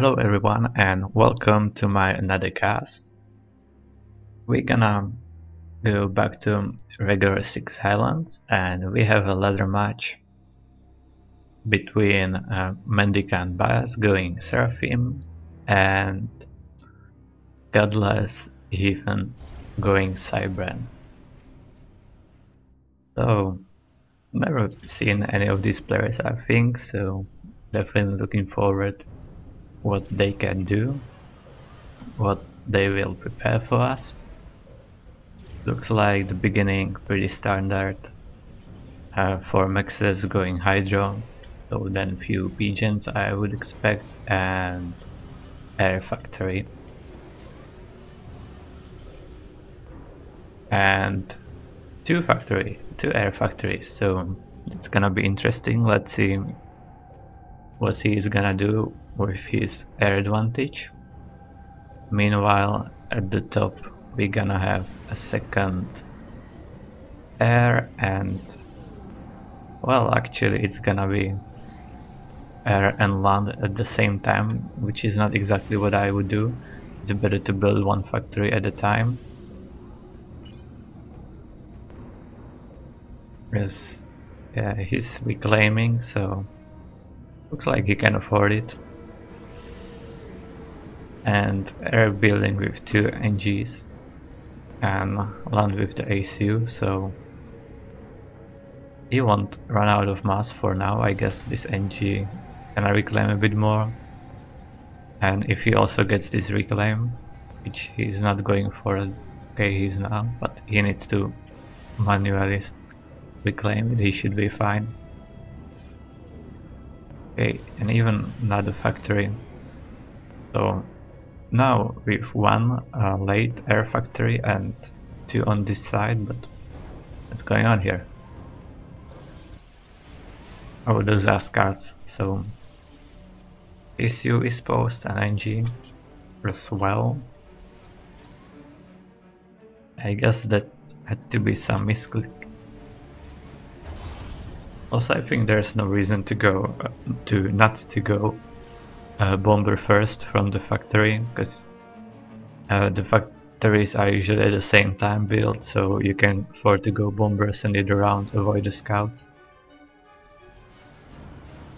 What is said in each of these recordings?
Hello everyone and welcome to my another cast. We're gonna go back to regular 6 Highlands and we have a ladder match between MendicantBias going Seraphim and Godless even going Cybran. So never seen any of these players I think, so definitely looking forward what they can do, what they will prepare for us. Looks like the beginning pretty standard for mexes going Hydro, so then few pigeons I would expect and air factory. And two air factories, so it's gonna be interesting. Let's see what he's gonna do with his air advantage. Meanwhile, at the top we're gonna have a second air and, well, actually it's gonna be air and land at the same time, which is not exactly what I would do. It's better to build one factory at a time. Yes, yeah, he's reclaiming, so looks like he can afford it. And air building with 2 NGs and land with the ACU, so he won't run out of mass for now. I guess this NG gonna reclaim a bit more, and if he also gets this reclaim, which he's not going for it, okay, he's now, but he needs to manually reclaim it, he should be fine. Okay, and even another factory. So now with one late air factory and 2 on this side, but what's going on here? Oh, those are cards, so ACU is post and NG as well. I guess that had to be some misclick. Also, I think there's no reason to go not to go bomber first from the factory, because the factories are usually at the same time built, so you can afford to go bombers and either round avoid the scouts.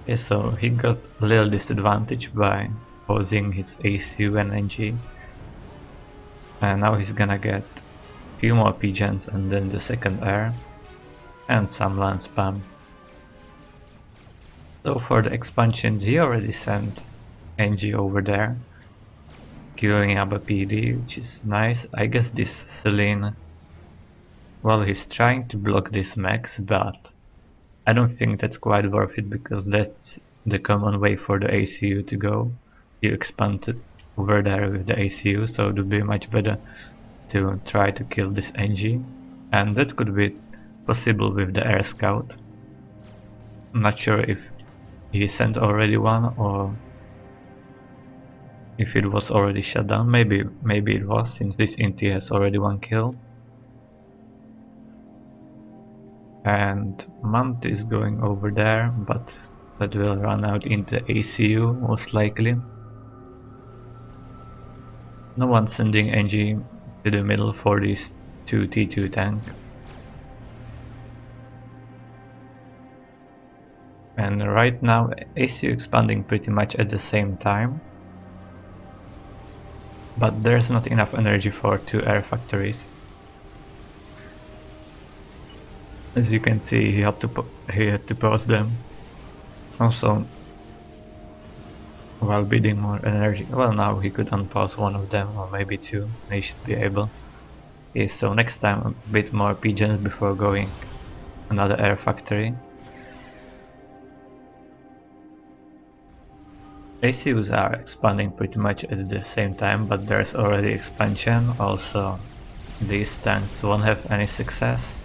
Okay, so he got a little disadvantage by posing his ACU and NG, and now he's gonna get a few more pigeons and then the second air and some land spam. So for the expansions he already sent NG over there, queuing up a PD, which is nice. I guess this Celine, well, he's trying to block this max, but I don't think that's quite worth it, because that's the common way for the ACU to go. You expand it over there with the ACU, so it would be much better to try to kill this NG, and that could be possible with the air scout. I'm not sure if he sent already one or if it was already shut down. Maybe it was, since this Inti has already 1 kill. And Mant is going over there, but that will run out into ACU most likely. No one sending NG to the middle for this 2 T2 tank. And right now ACU expanding pretty much at the same time, but there's not enough energy for 2 air factories. As you can see, he had to pause them. Also, while bidding more energy, well, now he could unpause one of them, or maybe 2, he should be able. Okay, so next time a bit more pigeons before going another air factory. ACUs are expanding pretty much at the same time, but there's already expansion, also these tanks won't have any success.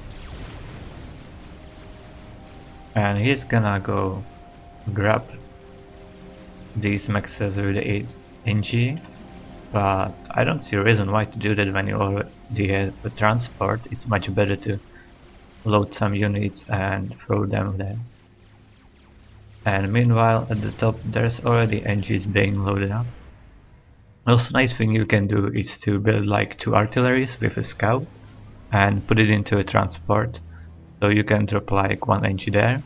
And he's gonna go grab these maxes with the 8 NG, but I don't see a reason why to do that when you already have a transport. It's much better to load some units and throw them there. And meanwhile at the top there's already NGs being loaded up. Also nice thing you can do is to build like 2 artilleries with a scout and put it into a transport. So you can drop like 1 NG there,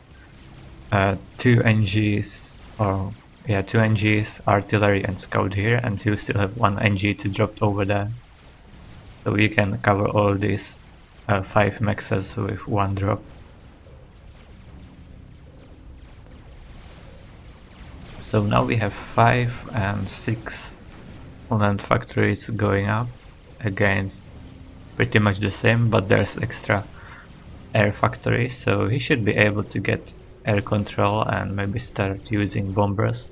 2 NGs, or yeah, 2 NGs, artillery and scout here, and you still have 1 NG to drop over there. So you can cover all these 5 maxes with 1 drop. So now we have 5 and 6 land factories going up against pretty much the same, but there's extra air factories, so he should be able to get air control and maybe start using bombers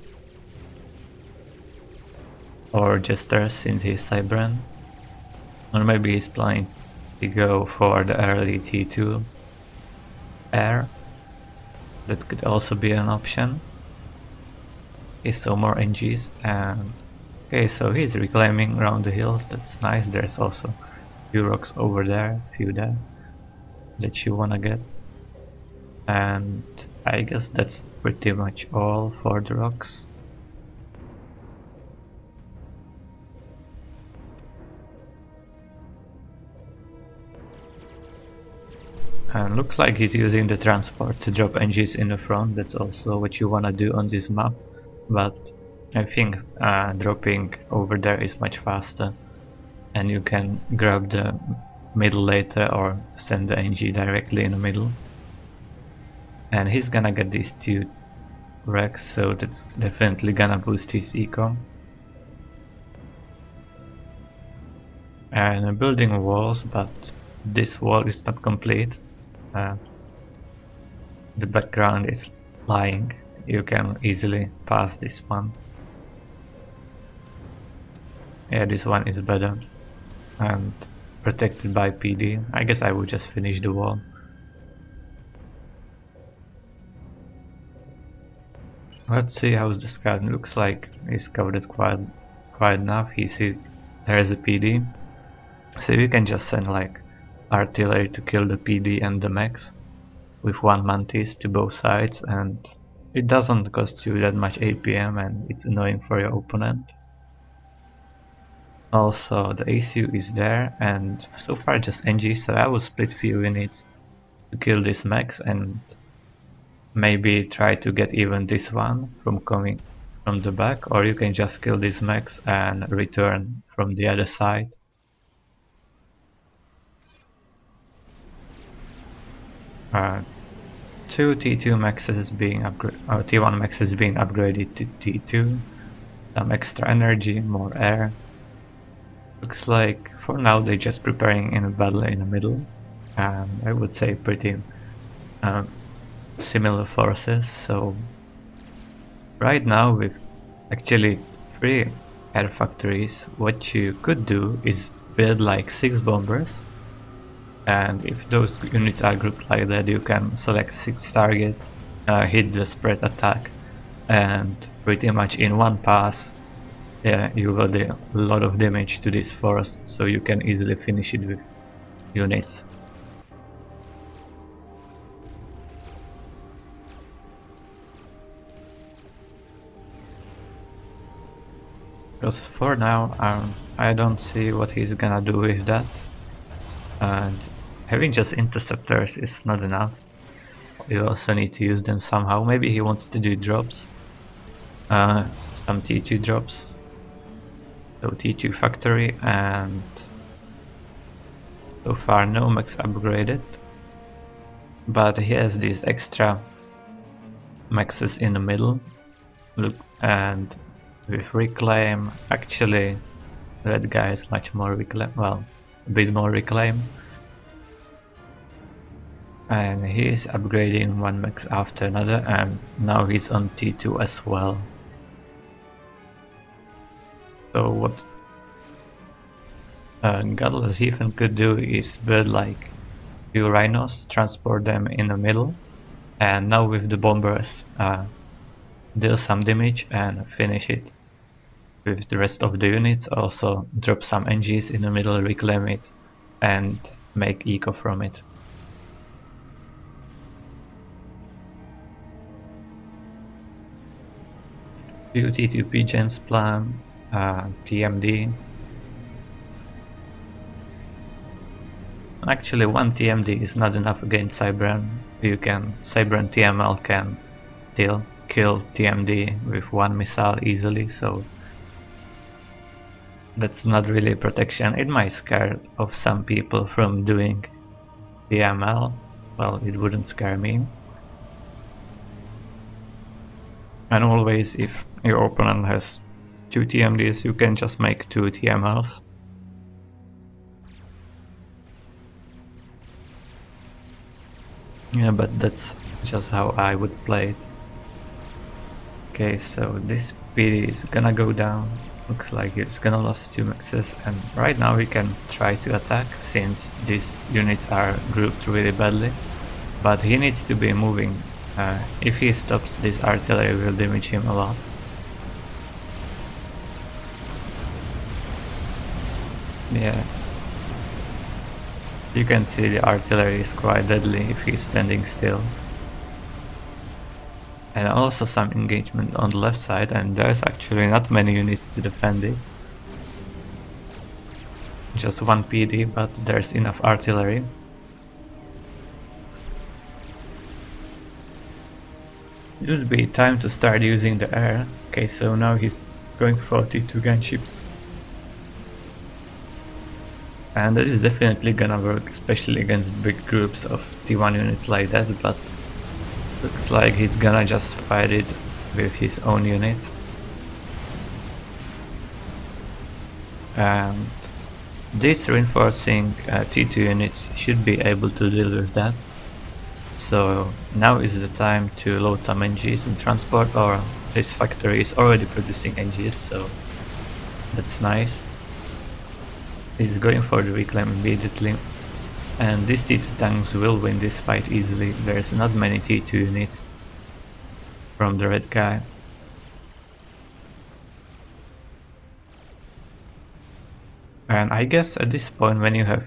or jesters since he's Cybran, or maybe he's planning to go for the early T2 air. That could also be an option. He saw more NGs, and okay, so he's reclaiming around the hills. That's nice. There's also a few rocks over there, a few there that you wanna get, and I guess that's pretty much all for the rocks. And looks like he's using the transport to drop NGs in the front. That's also what you wanna do on this map, but I think dropping over there is much faster, and you can grab the middle later or send the NG directly in the middle. And he's gonna get these 2 wrecks, so that's definitely gonna boost his eco. And I'm building walls, but this wall is not complete. The background is lying. You can easily pass this one. Yeah, this one is better and protected by PD. I guess I would just finish the wall. Let's see how the scout looks like. He's covered it quite enough. He sees there's a PD, so you can just send like artillery to kill the PD and the mechs with 1 mantis to both sides, and it doesn't cost you that much APM and it's annoying for your opponent. Also the ACU is there, and so far just NG, so I will split few units to kill this mechs and maybe try to get even this one from coming from the back, or you can just kill these mechs and return from the other side. Two T2 maxes being upgraded, T1 maxes being upgraded to T2. Some extra energy, more air. Looks like for now they're just preparing in a battle in the middle. I would say pretty similar forces. So right now with actually 3 air factories, what you could do is build like 6 bombers. And if those units are grouped like that, you can select 6 target, hit the spread attack, and pretty much in one pass you will do a lot of damage to this force, so you can easily finish it with units. Because for now I don't see what he's gonna do with that. And having just interceptors is not enough. You also need to use them somehow. Maybe he wants to do drops. Some T2 drops. So T2 factory, and so far no max upgraded. But he has these extra maxes in the middle. Look, and with reclaim, actually that guy is much more reclaim, well, a bit more reclaim, and he is upgrading 1 max after another, and now he's on T2 as well. So what Godless Heathen could do is build like 2 rhinos, transport them in the middle, and now with the bombers deal some damage and finish it with the rest of the units. Also drop some NGs in the middle, reclaim it, and make eco from it. Few T2 pigeons plan, TMD. Actually, one TMD is not enough against Cybran. Cybran TML can still kill TMD with one missile easily, so that's not really protection. It might scare off some people from doing TML. Well, it wouldn't scare me. And always, if your opponent has 2 TMDs, you can just make 2 TMLs. Yeah, but that's just how I would play it. Okay, so this PD is gonna go down. Looks like it's gonna lose 2 maxes, and right now we can try to attack since these units are grouped really badly. But he needs to be moving. If he stops, this artillery will damage him a lot. Yeah. You can see the artillery is quite deadly if he's standing still. And also some engagement on the left side, and there's actually not many units to defend it. Just one PD, but there's enough artillery. It would be time to start using the air. Okay, so now he's going for T2 gunships. And that is definitely gonna work, especially against big groups of T1 units like that, but looks like he's gonna just fight it with his own units. And these reinforcing T2 units should be able to deal with that. So now is the time to load some NGs and transport, or this factory is already producing NGs, so that's nice. He's going for the reclaim immediately, and these T2 tanks will win this fight easily. There's not many T2 units from the red guy. And I guess at this point, when you have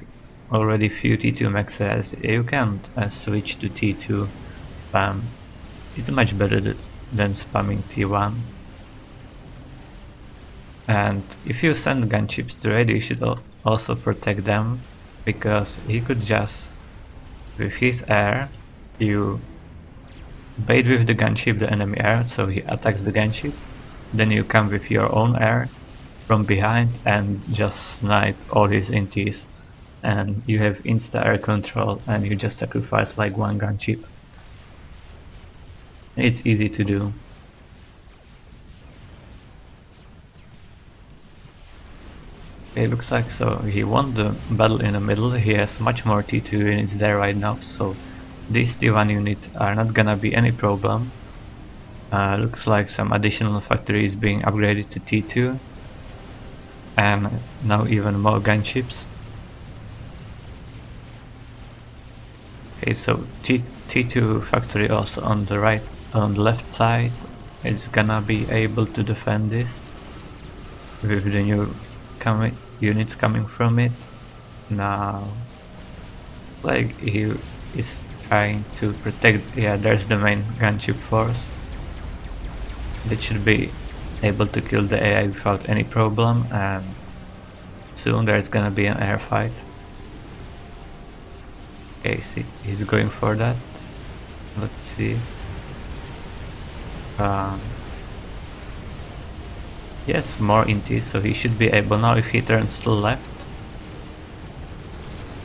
already few T2 maxes, you can switch to T2 spam. It's much better than spamming T1. And if you send gunships to ready, you should also protect them, because he could just, with his air, you bait with the gunship the enemy air, so he attacks the gunship, then you come with your own air from behind and just snipe all his intis, and you have insta air control and you just sacrifice like one gunship. It's easy to do. It looks like so he won the battle in the middle. He has much more T2 units there right now, so these T1 units are not gonna be any problem. Looks like some additional factory is being upgraded to T2, and now even more gunships. Okay, so T2 factory also on the left side is gonna be able to defend this with the new units coming from it. Now, like, he is trying to protect. Yeah, there's the main gunship force. That should be able to kill the AI without any problem, and soon there's gonna be an air fight. Okay, see, he's going for that. Let's see. Yes, more inti, so he should be able now. If he turns to the left,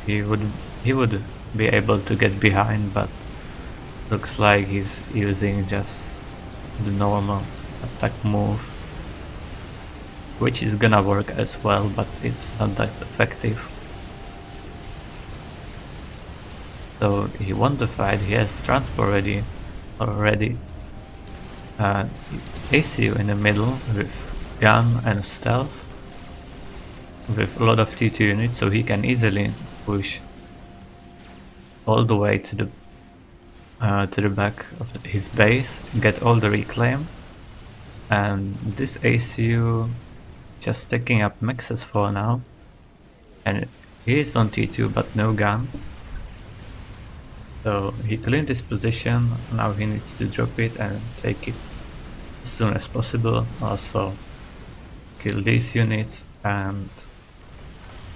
he would be able to get behind, but looks like he's using just the normal attack move, which is gonna work as well, but it's not that effective. So he won the fight. He has transport ready already. ACU in the middle with gun and stealth with a lot of T2 units, so he can easily push all the way to the back of his base, get all the reclaim, and this ACU just taking up maxes for now, and he is on T2 but no gun, so he cleaned this position. Now he needs to drop it and take it as soon as possible. Also kill these units, and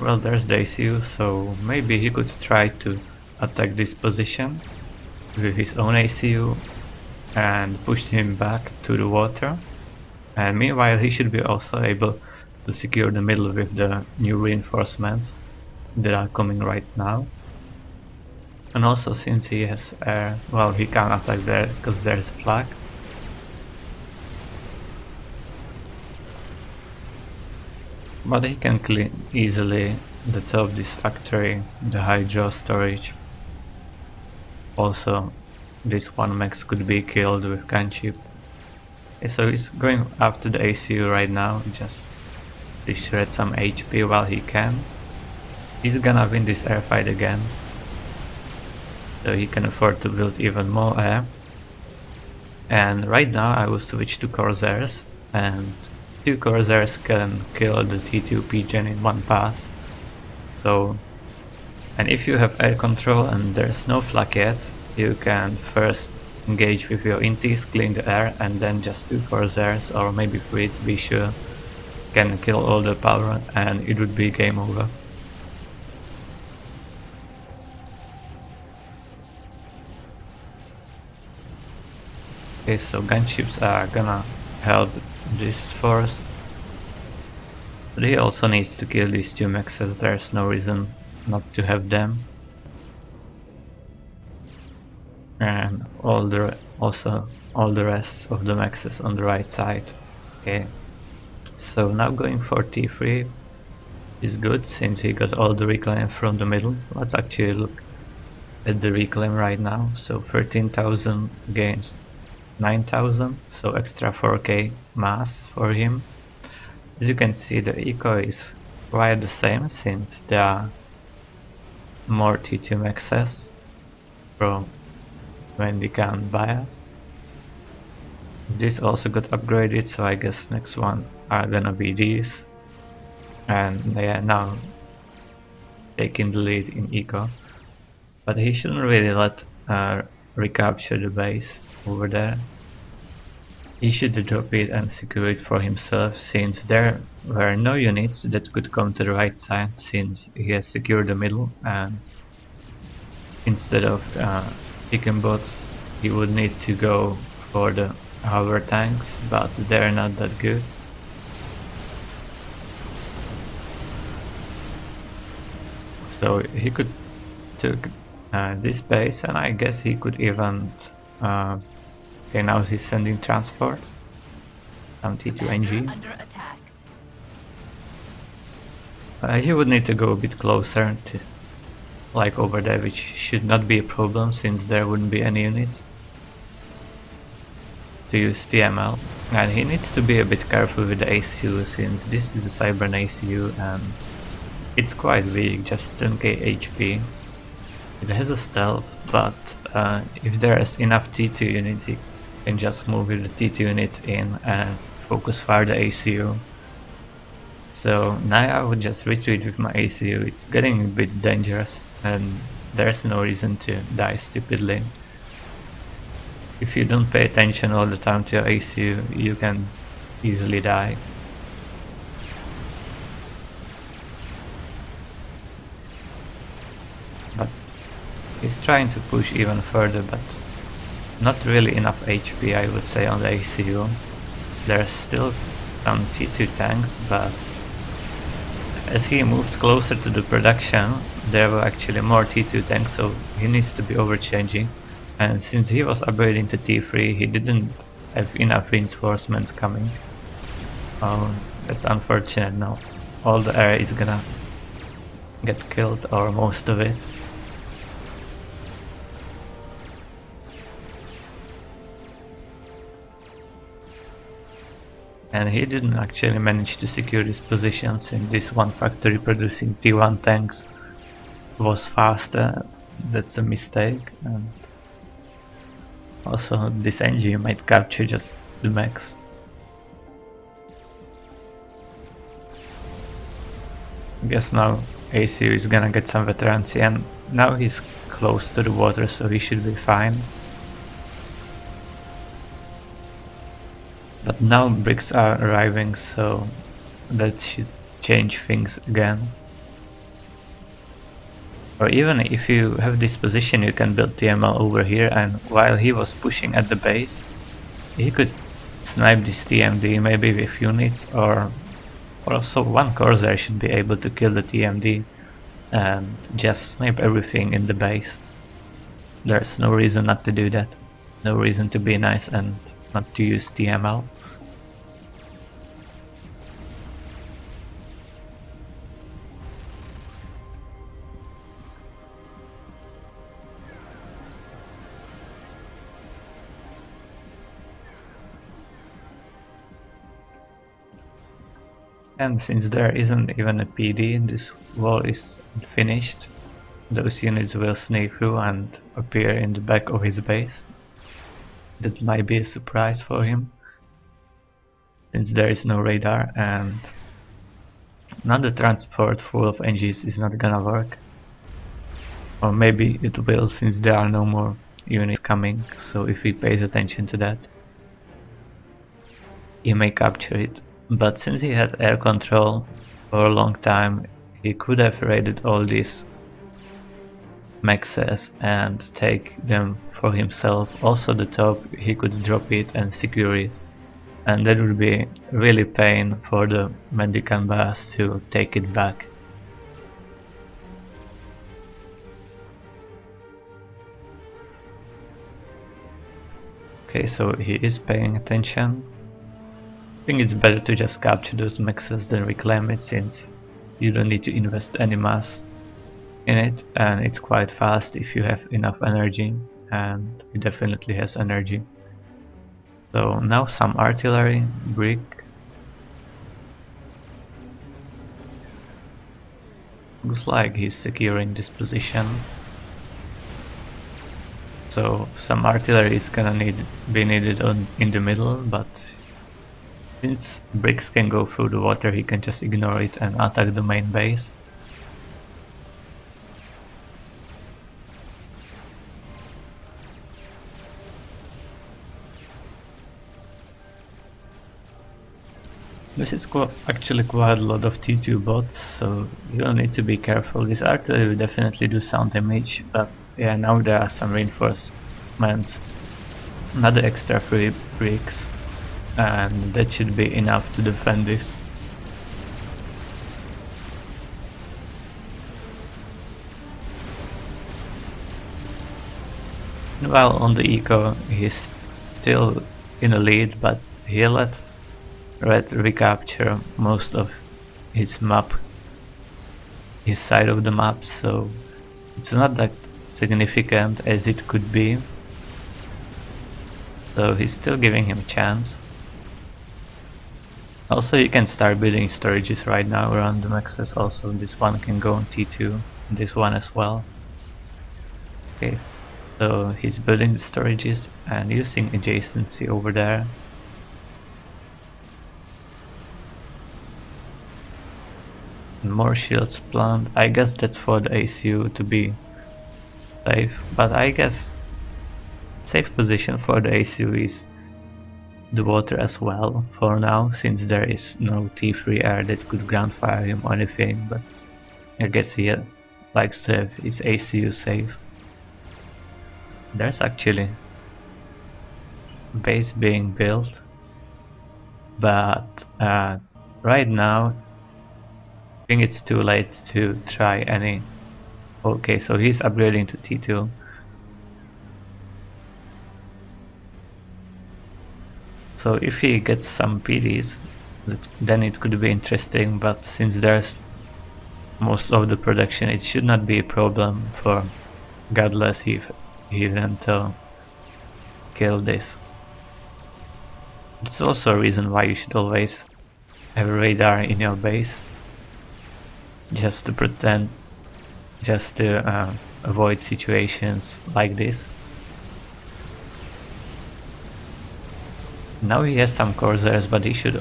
well, there's the ACU, so maybe he could try to attack this position with his own ACU and push him back to the water. And meanwhile he should be also able to secure the middle with the new reinforcements that are coming right now. And also, since he has air, well, he can't attack there because there's a flag. But he can clean easily the top of this factory, the hydro storage. Also, this one max could be killed with gunship. Okay, so he's going after the ACU right now, just to shred some HP while he can. He's gonna win this airfight again, so he can afford to build even more air. And right now I will switch to Corsairs, and 2 Corsairs can kill the T2 Pigeon in one pass. So, and if you have air control and there's no flak yet, you can first engage with your intis, clean the air, and then just 2 Corsairs, or maybe 3 to be sure, can kill all the power and it would be game over. Okay, so gunships are gonna help this force, but he also needs to kill these 2 mexes, there's no reason not to have them. And also all the rest of the mexes on the right side. Okay, so now going for T3 is good since he got all the reclaim from the middle. Let's actually look at the reclaim right now. So 13,000 against 9,000, so extra 4k mass for him. As you can see, the eco is quite the same since there are more T2 maxes from MendicantBias. This also got upgraded, so I guess next one are gonna be these. And they are now taking the lead in eco. But he shouldn't really let recapture the base over there. He should drop it and secure it for himself, since there were no units that could come to the right side, since he has secured the middle, and instead of picking bots he would need to go for the hover tanks, but they're not that good. So he could took this base, and I guess he could even okay, now he's sending transport some T2NG. He would need to go a bit closer to, like over there, which should not be a problem since there wouldn't be any units to use TML. And he needs to be a bit careful with the ACU, since this is a Cybern ACU and it's quite weak, just 10k HP. It has a stealth, but if there is enough T2 units, he can just move with the T2 units in and focus fire the ACU. So now I would just retreat with my ACU. It's getting a bit dangerous and there's no reason to die stupidly. If you don't pay attention all the time to your ACU, you can easily die. But he's trying to push even further, but not really enough HP, I would say, on the ACU. There's still some T2 tanks, but as he moved closer to the production, there were actually more T2 tanks, so he needs to be overchanging. And since he was upgrading to T3, he didn't have enough reinforcements coming. That's unfortunate now. All the air is gonna get killed, or most of it. And he didn't actually manage to secure his position, since this one factory producing T1 tanks was faster. That's a mistake. And also this engine might capture just the max. I guess now ACU is gonna get some veterancy, and now he's close to the water, so he should be fine. But now bricks are arriving, so that should change things again. Or even if you have this position, you can build TML over here, and while he was pushing at the base, he could snipe this TMD maybe with units, or also one Corsair should be able to kill the TMD and just snipe everything in the base. There's no reason not to do that. No reason to be nice and not to use TML. And since there isn't even a PD, this wall is finished. Those units will sneak through and appear in the back of his base. That might be a surprise for him, since there is no radar, and another transport full of NGs is not gonna work. Or maybe it will, since there are no more units coming, so if he pays attention to that, he may capture it. But since he had air control for a long time, he could have raided all these maxes and take them for himself. Also the top, he could drop it and secure it, and that would be really pain for the MendicantBias to take it back. Okay, so he is paying attention. I think it's better to just capture those maxes than reclaim it, since you don't need to invest any mass in it, and it's quite fast if you have enough energy, and he definitely has energy. So now some artillery, brick. Looks like he's securing this position. So some artillery is gonna be needed in the middle, but since bricks can go through the water, he can just ignore it and attack the main base. This is actually quite a lot of T2 bots, so you don't need to be careful. This artillery will definitely do sound damage, but yeah, now there are some reinforcements, another extra 3 bricks, and that should be enough to defend this. While on the eco, he's still in a lead, but he let Red recapture most of his map, his side of the map, so it's not that significant as it could be. So he's still giving him a chance. Also, you can start building storages right now around the maxes. Also, this one can go on T2, and this one as well. Okay, so he's building the storages and using adjacency over there. More shields planned. I guess that's for the ACU to be safe, but I guess safe position for the ACU is the water as well for now, since there is no T3 air that could ground fire him or anything, but I guess he likes to have his ACU safe. There's actually a base being built, but right now I think it's too late to try any. Okay, so he's upgrading to T2. So if he gets some PDs, then it could be interesting, but since there's most of the production, it should not be a problem for Godless even to kill this. It's also a reason why you should always have a radar in your base, just to pretend, just to avoid situations like this. Now he has some Corsairs, but he should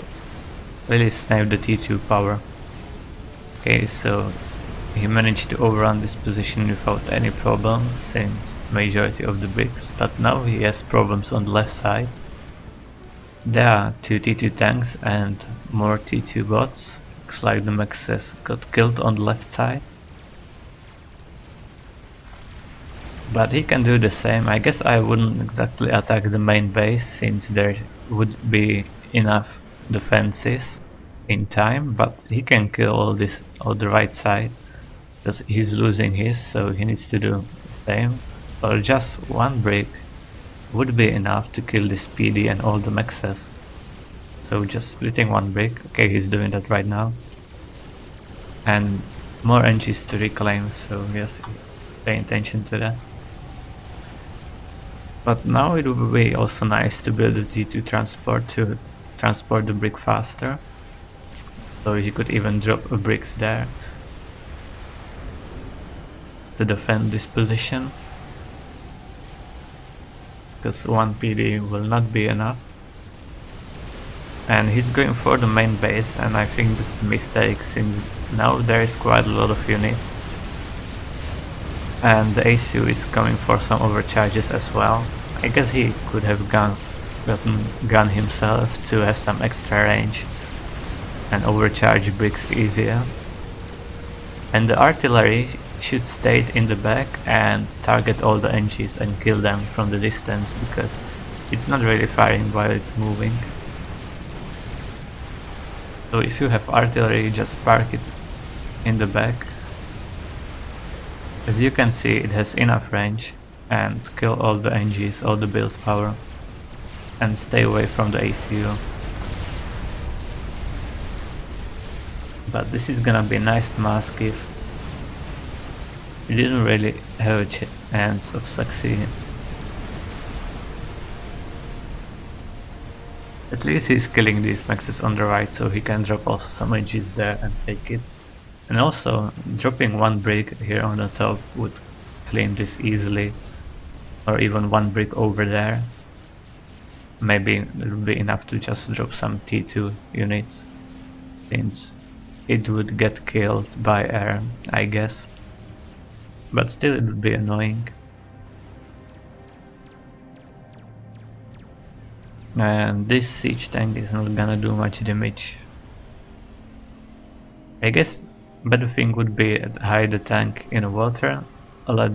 really snipe the T2 power. Okay, so he managed to overrun this position without any problem, since majority of the bricks, but now he has problems on the left side. There are 2 T2 tanks and more T2 bots. Looks like the Mexes got killed on the left side. But he can do the same. I guess I wouldn't exactly attack the main base since there would be enough defenses in time, but he can kill all this on the right side because he's losing his, so he needs to do the same. Or just one brick would be enough to kill this PD and all the mexes. So just splitting one brick, okay, he's doing that right now. And more NGs to reclaim, so yes, pay attention to that. But now it would be also nice to build a T2 transport to transport the brick faster. So he could even drop bricks there to defend this position. Because one PD will not be enough. And he's going for the main base, and I think this is a mistake since now there is quite a lot of units. And the ACU is coming for some overcharges as well. I guess he could have gotten gun himself to have some extra range and overcharge bricks easier. And the artillery should stay in the back and target all the NGs and kill them from the distance, because it's not really firing while it's moving. So if you have artillery, just park it in the back. As you can see, it has enough range and kill all the NGs, all the build power, and stay away from the ACU. But this is gonna be a nice mask if he didn't really have a chance of succeeding. At least he's killing these maxes on the right, so he can drop also some NGs there and take it. And also, dropping one brick here on the top would clean this easily, or even one brick over there. Maybe it would be enough to just drop some T2 units, since it would get killed by air, I guess. But still it would be annoying. And this siege tank is not gonna do much damage. I guess better thing would be hide the tank in the water, let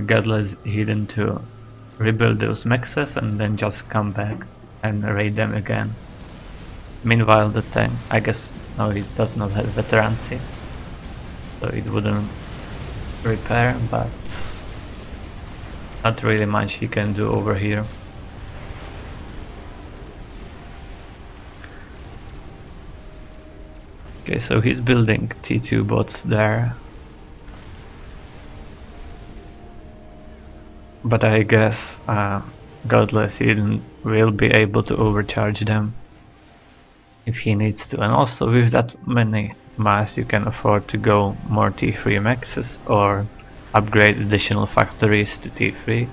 Godless Hidden to rebuild those mexes and then just come back and raid them again. Meanwhile the tank, I guess now it does not have veterancy, so it wouldn't repair, but not really much he can do over here. Okay, so he's building T2 bots there. But I guess Godless Hidden will be able to overcharge them if he needs to. And also with that many mass you can afford to go more T3 maxes or upgrade additional factories to T3.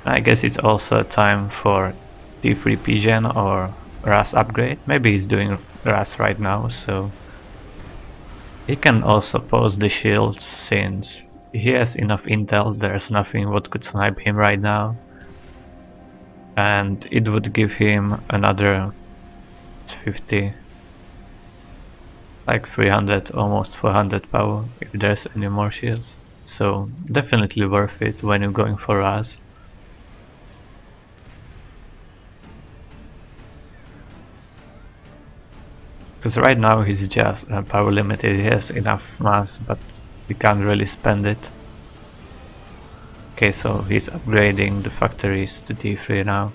I guess it's also a time for T3 PGen or RAS upgrade. Maybe he's doing RAS right now, so he can also pose the shields since he has enough intel. There's nothing what could snipe him right now, and it would give him another 50, like 300, almost 400 power if there's any more shields. So definitely worth it when you're going for us. Because right now he's just power limited. He has enough mass, but he can't really spend it. Okay, so he's upgrading the factories to T3 now.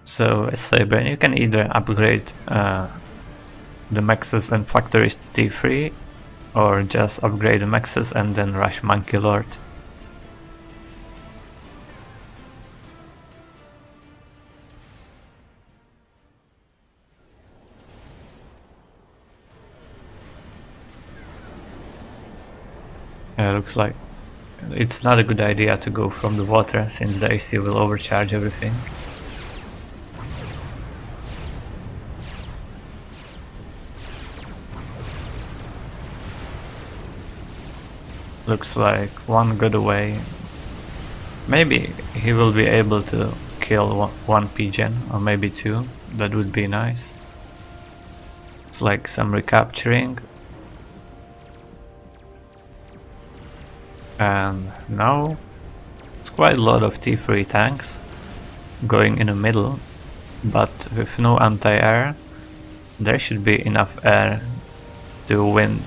So as Saber, you can either upgrade the mexes and factories to T3, or just upgrade the mexes and then rush Monkey Lord. Looks like it's not a good idea to go from the water since the AC will overcharge everything. Looks like one got away, Maybe he will be able to kill one pigeon, or maybe two. That would be nice. It's like some recapturing. And now it's quite a lot of T3 tanks going in the middle, but with no anti-air there should be enough air to win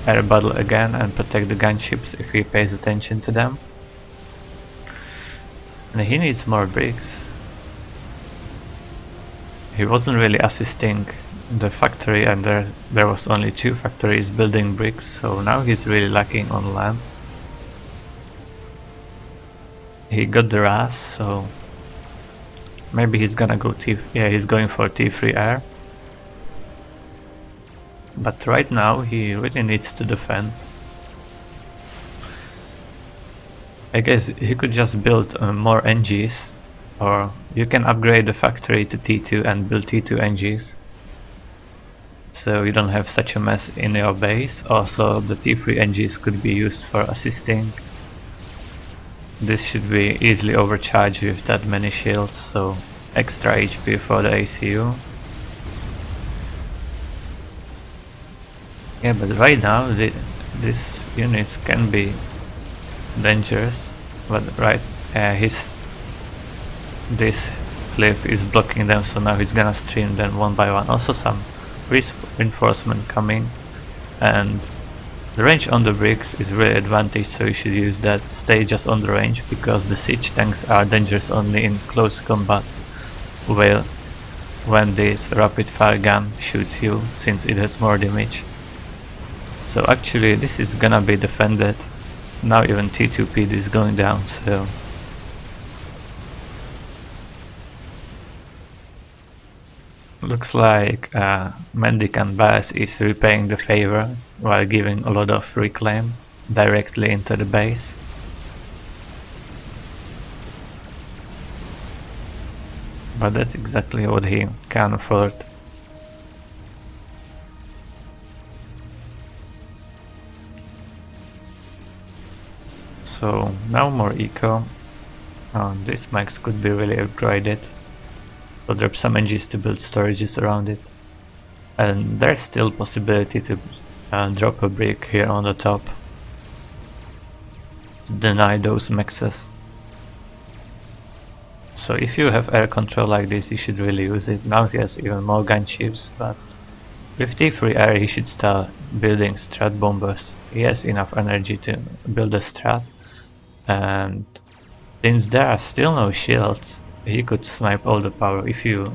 air battle again and protect the gunships if he pays attention to them. And he needs more bricks. He wasn't really assisting the factory, and there was only 2 factories building bricks, so now he's really lacking on land. He got the RAS, so maybe he's gonna go he's going for T3 air. But right now he really needs to defend. I guess he could just build more NGs, or you can upgrade the factory to T2 and build T2 NGs, so you don't have such a mess in your base. Also, the T3 NGs could be used for assisting. This should be easily overcharged with that many shields, so extra HP for the ACU. Yeah, but right now these units can be dangerous, but this cliff is blocking them, so now he's gonna stream them one by one. Also some reinforcement coming, and the range on the bricks is really advantage, so you should use that. Stay just on the range, because the siege tanks are dangerous only in close combat, while when this rapid fire gun shoots you, since it has more damage. So actually this is gonna be defended. Now even T2 PD is going down, so looks like MendicantBias is repaying the favor while giving a lot of reclaim directly into the base. But that's exactly what he can afford. So now more eco. This max could be really upgraded. So drop some NGs to build storages around it. And there's still possibility to drop a brick here on the top to deny those maxes. So if you have air control like this, you should really use it. Now he has even more gunships, but with T3 air he should start building strat bombers. He has enough energy to build a strat, and since there are still no shields, he could snipe all the power. If you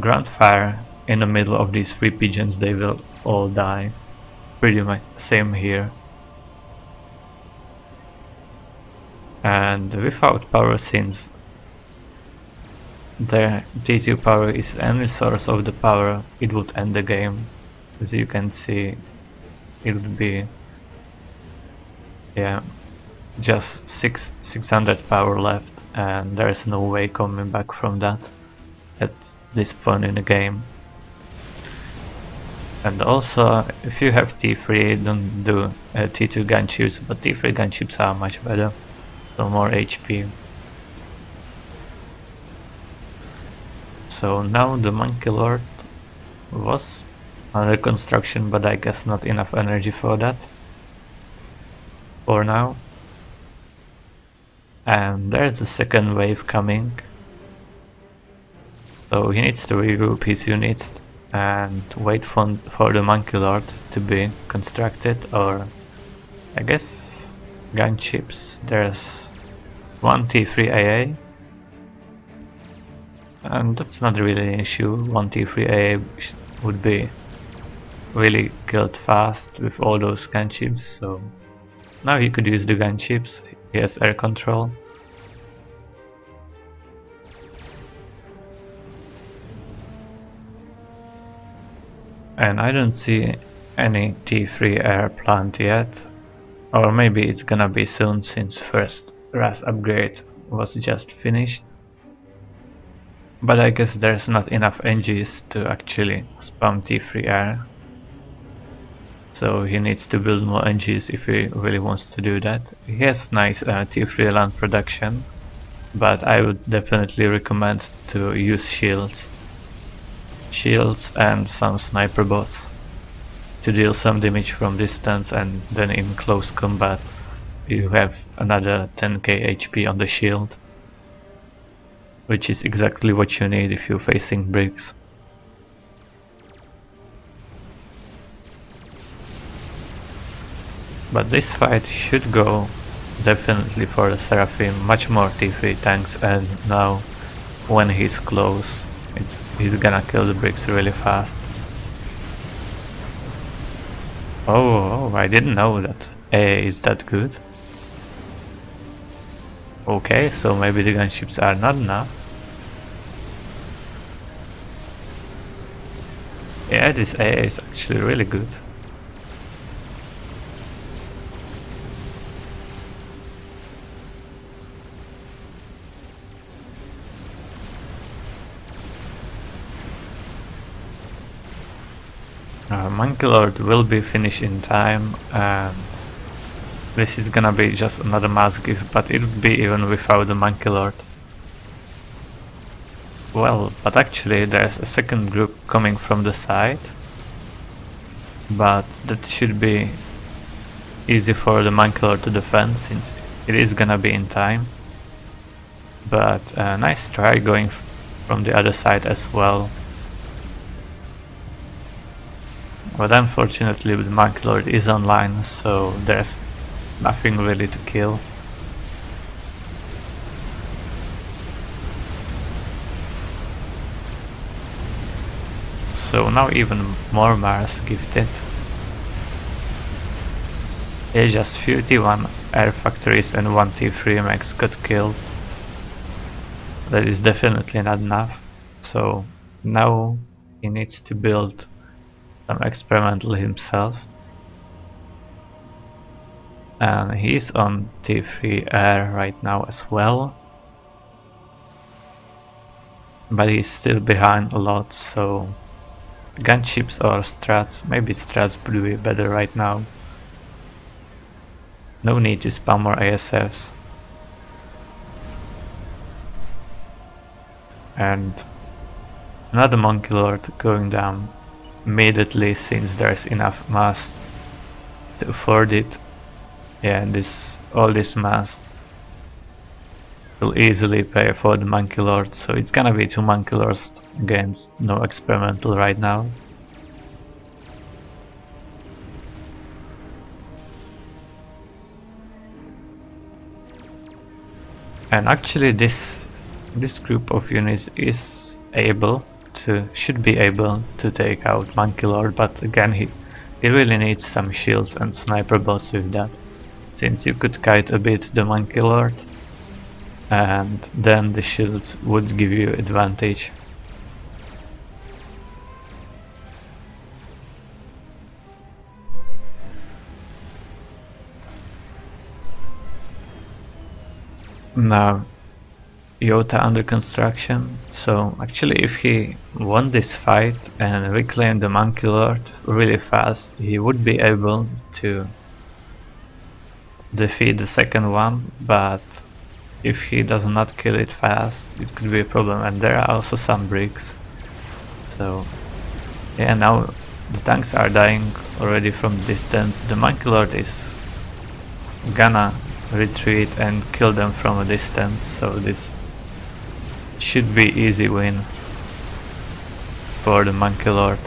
ground fire in the middle of these 3 pigeons, they will all die. Pretty much same here. And without power, since the T2 power is any source of the power, it would end the game. As you can see, it would be, yeah, just 600 power left, and there is no way coming back from that at this point in the game. And also, if you have T3, don't do T2 gunships, but T3 gunships are much better, so more HP. So now the Monkey Lord was under construction, but I guess not enough energy for that for now. And there's a second wave coming, so he needs to regroup his units and wait for the Monkey Lord to be constructed, or I guess gunships. There's one T3 AA, and that's not really an issue. One T3 AA would be really killed fast with all those gunships, so now he could use the gunships. He has air control. And I don't see any T3 air plant yet, or maybe it's gonna be soon, since first RAS upgrade was just finished. But I guess there's not enough NGs to actually spam T3 air, so he needs to build more NGs if he really wants to do that. He has nice T3 land production, but I would definitely recommend to use shields and some sniper bots to deal some damage from distance, and then in close combat you have another 10k HP on the shield, which is exactly what you need if you're facing bricks. But this fight should go definitely for the Seraphim, much more T3 tanks, and now when he's close he's gonna kill the bricks really fast. Oh, I didn't know that AA is that good. Okay, so maybe the gunships are not enough. Yeah, this AA is actually really good. Monkey Lord will be finished in time, and this is gonna be just another mass gift, but it would be even without the Monkey Lord. Well, but actually there's a second group coming from the side, but that should be easy for the Monkey Lord to defend since it is gonna be in time. But nice try going from the other side as well. But unfortunately the Monkey Lord is online, so there's nothing really to kill. So now even more Mars gifted. Yeah, just 51 air factories and 1 T3 max got killed. That is definitely not enough. So now he needs to build some experimental himself. And he's on T3 air right now as well. But he's still behind a lot, so gunships or strats, maybe strats would be better right now. No need to spam more ASFs. And another Monkey Lord going down immediately since there's enough mass to afford it. Yeah, and all this mass will easily pay for the Monkey Lord, so it's gonna be 2 Monkey Lords against no experimental right now. And actually this group of units should be able to take out Monkey Lord, but again he really needs some shields and sniper bots with that, since you could kite a bit the Monkey Lord and then the shields would give you advantage. Now Iota under construction, so actually if he won this fight and reclaimed the Monkey Lord really fast, he would be able to defeat the second one, but if he does not kill it fast, it could be a problem. And there are also some bricks, so yeah, now the tanks are dying already from distance. The Monkey Lord is gonna retreat and kill them from a distance, so this should be easy win for the Monkey Lord.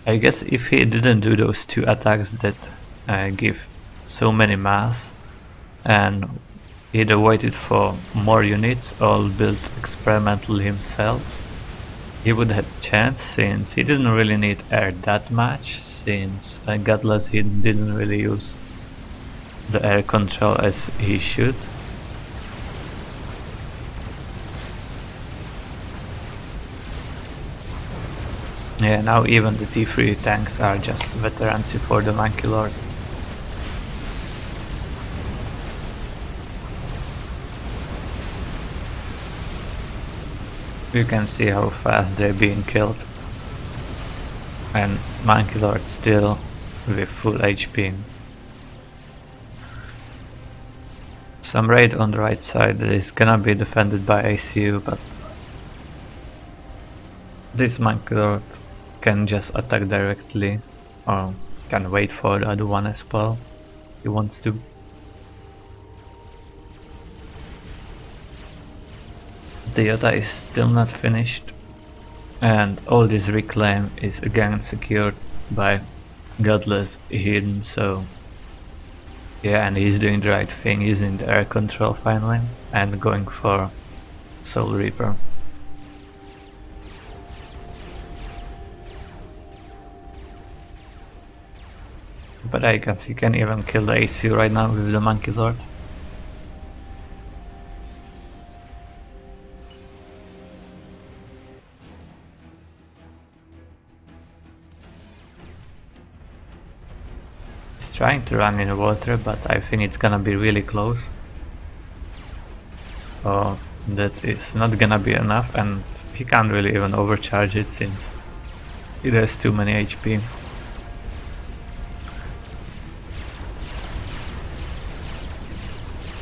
I guess if he didn't do those 2 attacks that give so many mass, and either waited for more units or built experimental himself, he would have chance, since he didn't really need air that much, since Godless he didn't really use the air control as he should. Yeah, now even the T3 tanks are just veterans for the Monkey Lord. You can see how fast they're being killed. And Monkey Lord still with full HP. Some raid on the right side that is gonna be defended by ACU, but this Monkey Lord can just attack directly, or can wait for the other one as well if he wants to. The Yota is still not finished, and all this reclaim is again secured by Godless Hidden, so yeah, and he's doing the right thing, using the air control finally, and going for Soul Reaper. But I guess you can even kill the ACU right now with the Monkey Lord. He's trying to run in the water, but I think it's gonna be really close. Oh, that is not gonna be enough, and he can't really even overcharge it since it has too many HP.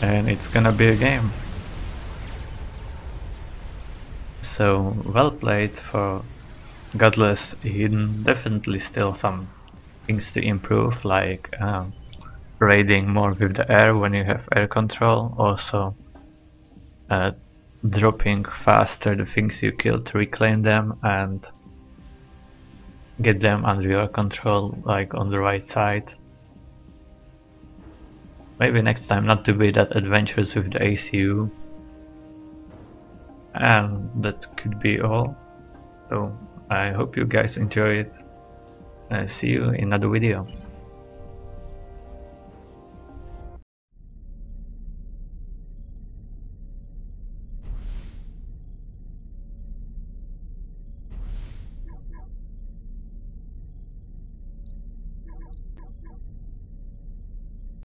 And it's gonna be a game. So well played for Godless Hidden. Definitely still some things to improve, like raiding more with the air when you have air control, also dropping faster the things you kill to reclaim them and get them under your control, like on the right side. Maybe next time not to be that adventurous with the ACU. And that could be all. So I hope you guys enjoy it. See you in another video.